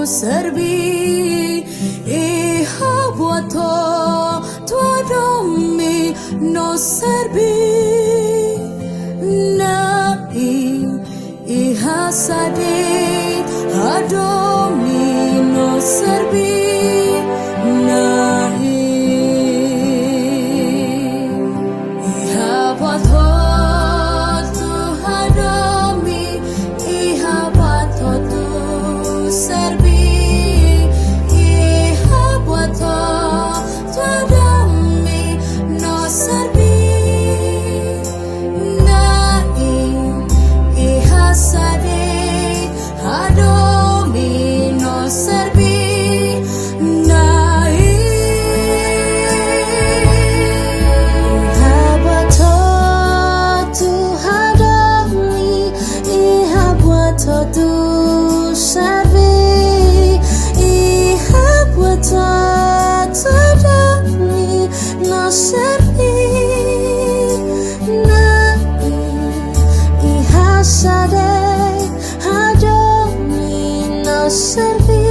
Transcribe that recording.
servi e habuato tuadomi no servi na e hasade adomi no servi na e habuato tu adomi e habuato tu servi e habuato tu adomi no servi na e hasade adomi no servi na habuato tu adomi e habuato tu servi e habuato tu adomi no servi na e hasade adomi no servi